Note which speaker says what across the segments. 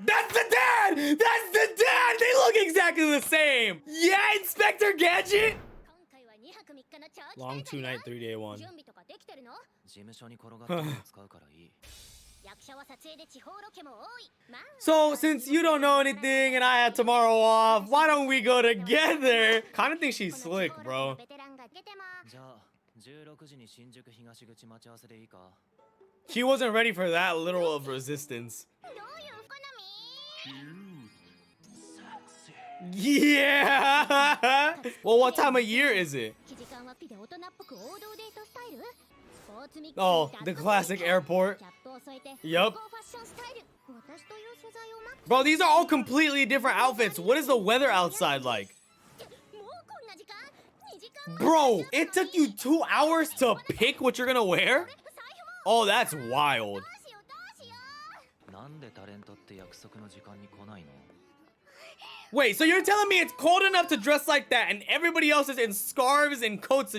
Speaker 1: That's the dad! That's the dad! They look exactly the same! Yeah, Inspector Gadget! Long 2-night, 3-day one. So, since you don't know anything and I had tomorrow off, why don't we go together? Kinda think she's slick, bro. She wasn't ready for that little of resistance. Yeah! Well, what time of year is it? Oh, the classic airport. Yup. Bro, these are all completely different outfits. What is the weather outside like? Bro, it took you 2 hours to pick what you're gonna wear? Oh, that's wild. Wait, so you're telling me it's cold enough to dress like that and everybody else is in scarves and coats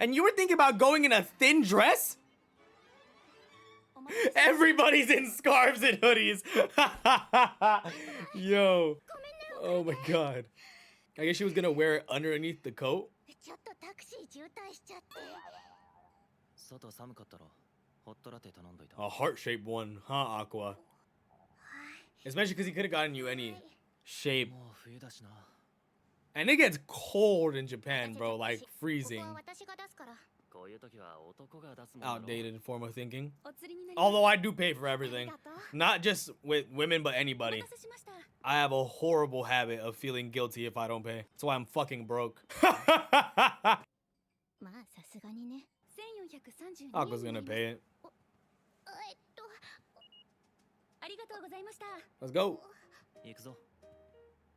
Speaker 1: and you were thinking about going in a thin dress? Everybody's in scarves and hoodies. Yo. Oh my god. I guess she was gonna wear it underneath the coat. A heart-shaped one, huh, Aqua? Especially because he could have gotten you any shape. And it gets cold in Japan, bro, like freezing. Outdated form of thinking. Although I do pay for everything. Not just with women, but anybody. I have a horrible habit of feeling guilty if I don't pay. That's why I'm fucking broke. Aqua's gonna pay it. Let's go.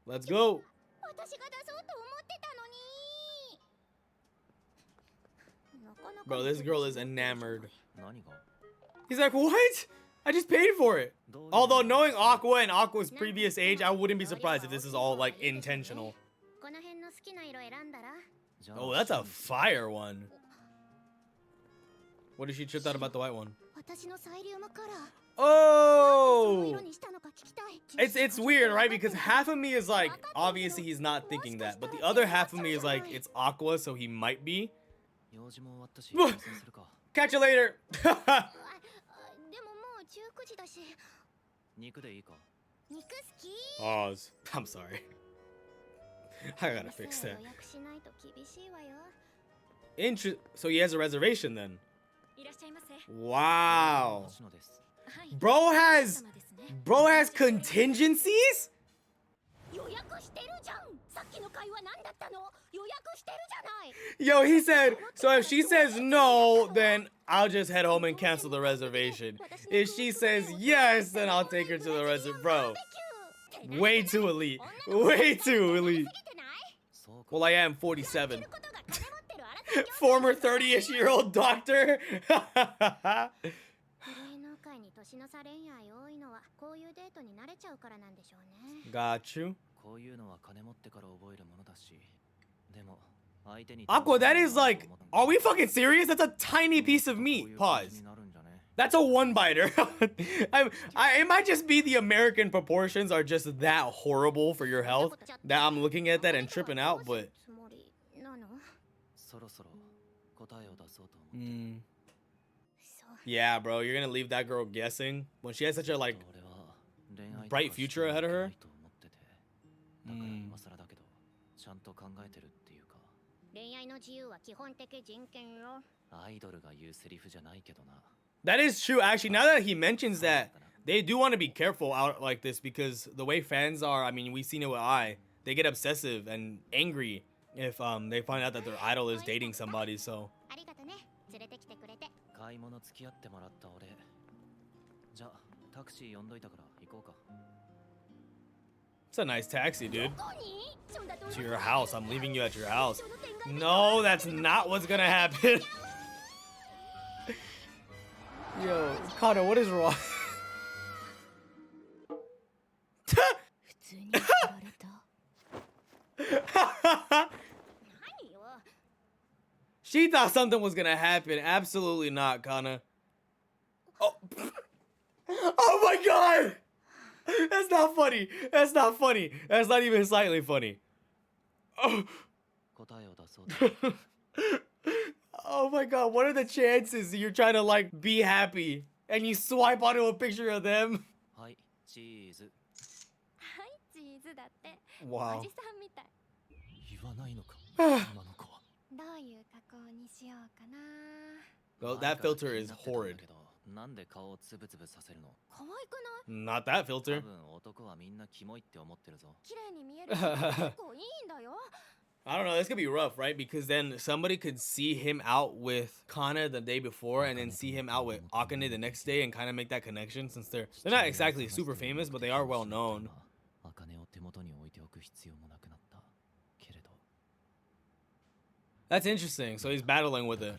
Speaker 1: Let's go. Bro, this girl is enamored. He's like, what? I just paid for it. Although knowing Aqua and Aqua's previous age, I wouldn't be surprised if this is all like intentional. Oh, that's a fire one. What did she trip out about the white one? Oh! It's weird, right? Because half of me is like, obviously he's not thinking that. But the other half of me is like, it's Aqua, so he might be. Catch you later! Pause. I'm sorry. I gotta fix that. So he has a reservation then. Wow. Bro has contingencies? Yo, he said, so if she says no, then I'll just head home and cancel the reservation. If she says yes, then I'll take her to the reservation. Bro, way too elite. Way too elite. Well, I am 47. Former 30-ish-year-old doctor. Got you. Aqua, that is like, are we fucking serious? That's a tiny piece of meat. Pause. That's a one-biter. It might just be the American proportions are just that horrible for your health that I'm looking at that and tripping out, but... Yeah, bro, you're gonna leave that girl guessing when she has such a, like, bright future ahead of her? That is true, actually. Now that he mentions that, they do want to be careful out like this because the way fans are, I mean, we've seen it with they get obsessive and angry if they find out that their idol is dating somebody, so. It's a nice taxi, dude. To your house. I'm leaving you at your house. No, that's not what's gonna happen. Yo, Connor, what is wrong? She thought something was gonna happen. Absolutely not, Connor. Oh. Oh my god! That's not funny. That's not funny. That's not even slightly funny. Oh. Oh my god, what are the chances you're trying to like be happy and you swipe onto a picture of them? Wow. Well, that filter is horrid. Not that filter. I don't know, this could be rough, right? Because then somebody could see him out with Kana the day before and then see him out with Akane the next day and kind of make that connection, since they're not exactly super famous, but they are well known. That's interesting. So he's battling with it.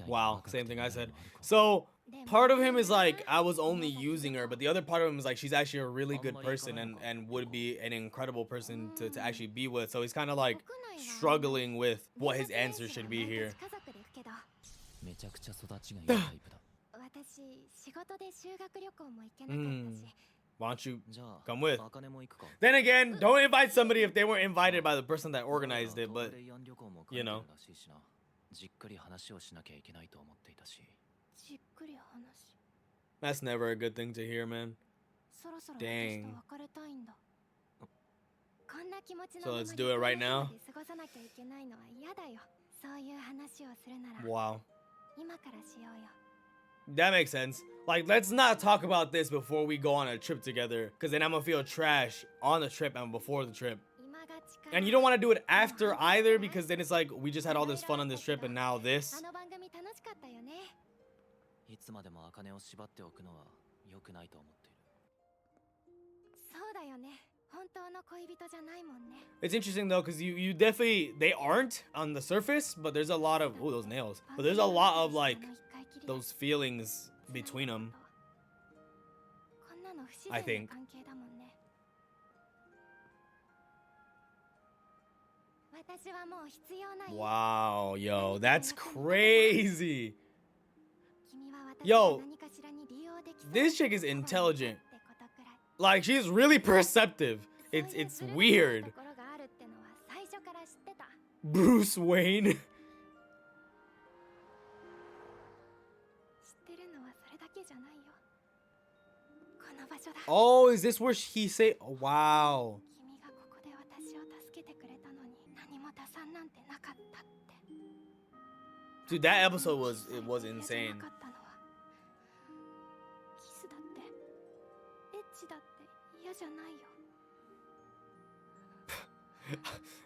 Speaker 1: Wow, same thing I said. So part of him is like, I was only using her, but the other part of him is like, she's actually a really good person and would be an incredible person to actually be with. So he's kind of like struggling with what his answer should be here. Why don't you come with? Then again, don't invite somebody if they weren't invited by the person that organized it, but you know. That's never a good thing to hear, man. Dang. So let's do it right now. Wow. That makes sense. Like, let's not talk about this before we go on a trip together, because then I'm gonna feel trash on the trip and before the trip. And you don't want to do it after either, because then it's like, we just had all this fun on this trip and now this. It's interesting though, because you definitely, they aren't on the surface, but there's a lot of, oh, those nails. But there's a lot of like, those feelings between them, I think. Wow, yo, that's crazy. Yo, this chick is intelligent. Like, she's really perceptive. It's weird. Bruce Wayne. Oh, is this where he say? Oh, wow. Dude, that episode was insane.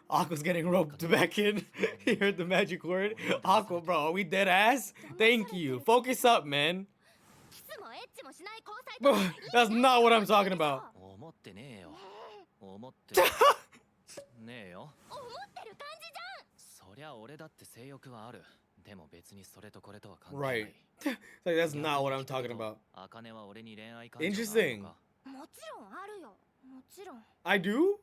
Speaker 1: Aqua's getting roped back in. He heard the magic word. Aqua, bro, are we dead ass? Thank you. Focus up, man. That's not what I'm talking about. Right. Like, that's not what I'm talking about. Interesting. I do?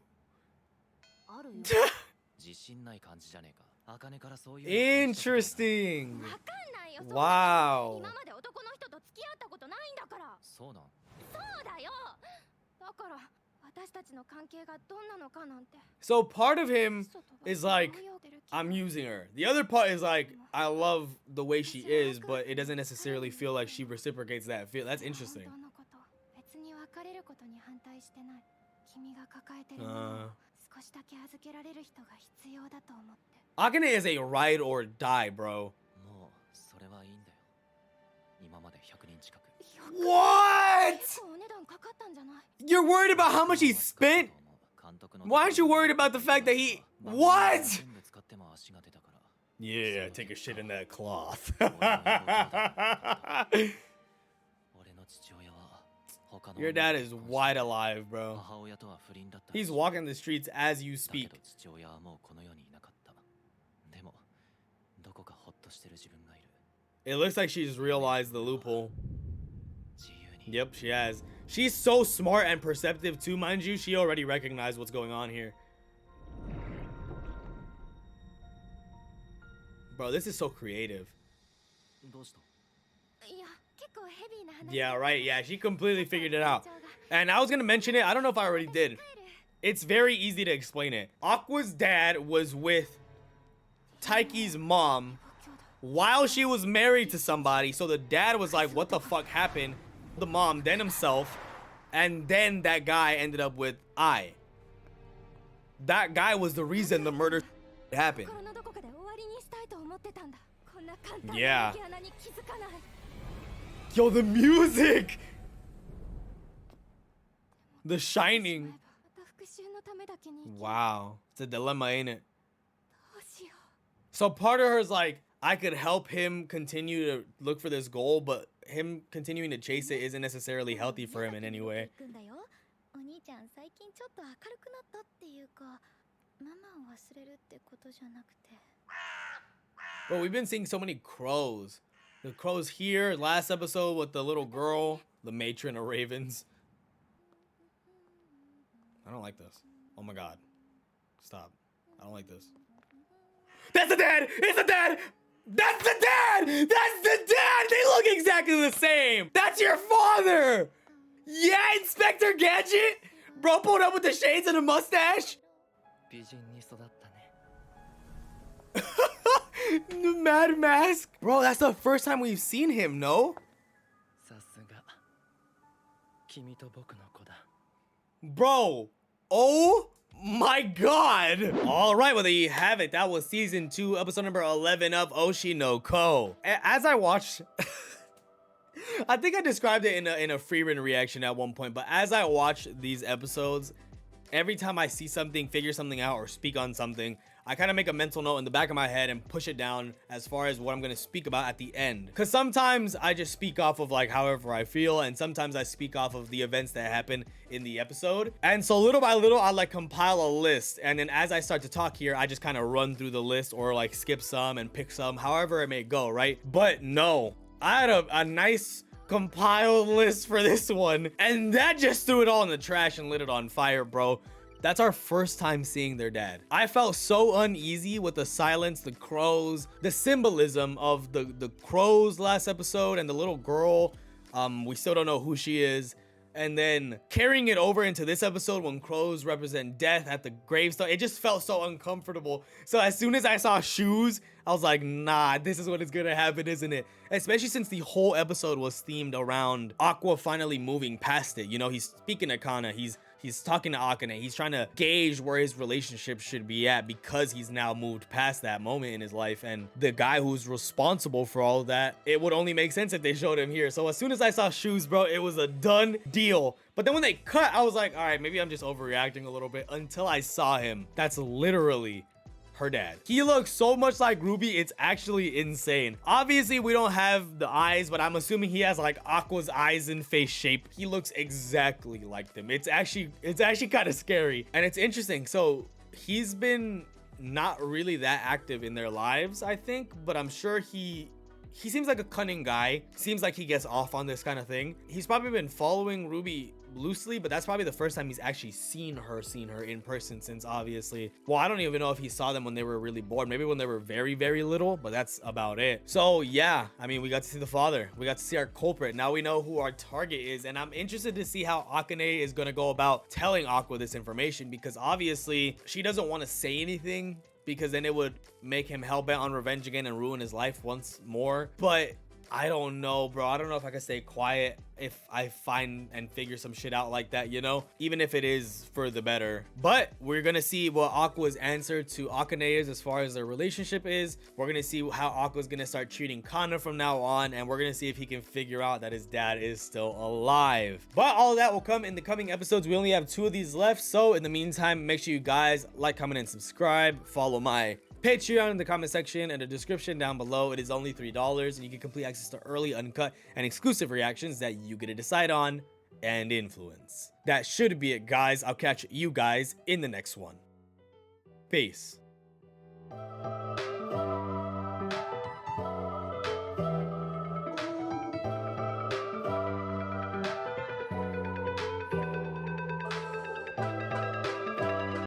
Speaker 1: Interesting. Wow. So part of him is like, I'm using her. The other part is like, I love the way she is, but it doesn't necessarily feel like she reciprocates that feel. That's interesting. Akane is a ride or die, bro. What? You're worried about how much he spent? Why aren't you worried about the fact that he... What? Yeah, take a shit in that cloth. Your dad is wide alive, bro. He's walking the streets as you speak. It looks like she's realized the loophole. Yep, she has. She's so smart and perceptive too, mind you. She already recognized what's going on here. Bro, this is so creative. Yeah, right. Yeah, she completely figured it out. And I was gonna mention it. I don't know if I already did. It's very easy to explain it. Aqua's dad was with Taiki's mom while she was married to somebody. So the dad was like, what the fuck happened? The mom, then himself. And then that guy ended up with I. That guy was the reason the murder happened. Yeah. Yo, the music! The Shining. Wow. It's a dilemma, ain't it? So part of her is like, I could help him continue to look for this goal, but him continuing to chase it isn't necessarily healthy for him in any way. Bro, we've been seeing so many crows. The crows here, last episode with the little girl, the matron of ravens. I don't like this. Oh my god. Stop. I don't like this. That's the dad! It's the dad! That's the dad! That's the dad! They look exactly the same! That's your father! Yeah, Inspector Gadget! Bro pulled up with the shades and a mustache! The Mad Mask? Bro, that's the first time we've seen him, no? Bro, oh my god. All right, well, there you have it. That was season 2, episode number 11 of Oshi no Ko. As I watched, I think I described it in a Freeman reaction at one point, but as I watch these episodes, every time I see something, figure something out, or speak on something, I kind of make a mental note in the back of my head and push it down as far as what I'm going to speak about at the end. Because sometimes I just speak off of like however I feel, and sometimes I speak off of the events that happen in the episode. And so little by little, I like compile a list. And then as I start to talk here, I just kind of run through the list or like skip some and pick some, however it may go, right? But no, I had a nice compiled list for this one, and that just threw it all in the trash and lit it on fire, bro. That's our first time seeing their dad. I felt so uneasy with the silence, the crows, the symbolism of the crows last episode and the little girl. We still don't know who she is. And then carrying it over into this episode when crows represent death at the gravestone, it just felt so uncomfortable. So as soon as I saw shoes, I was like, nah, this is what is gonna happen, isn't it? Especially since the whole episode was themed around Aqua finally moving past it. You know, he's speaking to Kana, he's talking to Akane. He's trying to gauge where his relationship should be at because he's now moved past that moment in his life. And the guy who's responsible for all of that, it would only make sense if they showed him here. So as soon as I saw shoes, bro, it was a done deal. But then when they cut, I was like, all right, maybe I'm just overreacting a little bit until I saw him. That's literally her dad. He looks so much like Ruby, it's actually insane. Obviously we don't have the eyes, but I'm assuming he has like Aqua's eyes and face shape. He looks exactly like them. It's actually kind of scary, and it's interesting. So he's been not really that active in their lives, I think, but I'm sure he seems like a cunning guy. Seems like he gets off on this kind of thing. He's probably been following Ruby loosely, but that's probably the first time he's actually seen her in person since, obviously, well, I don't even know if he saw them when they were really born, maybe when they were very, very little, but that's about it. So yeah, I mean, we got to see the father, we got to see our culprit. Now we know who our target is, and I'm interested to see how Akane is going to go about telling Aqua this information, because obviously she doesn't want to say anything because then it would make him hell-bent on revenge again and ruin his life once more. But I don't know, bro. I don't know if I can stay quiet if I find and figure some shit out like that, you know, even if it is for the better. But we're gonna see what Aqua's answer to Akane is as far as their relationship is. We're gonna see how Aqua's gonna start treating Kana from now on, and we're gonna see if he can figure out that his dad is still alive. But all of that will come in the coming episodes. We only have 2 of these left, so in the meantime, make sure you guys like, comment, and subscribe. Follow my Patreon in the comment section and the description down below. It is only $3, and you get complete access to early, uncut, and exclusive reactions that you get to decide on and influence. That should be it, guys. I'll catch you guys in the next one. Peace.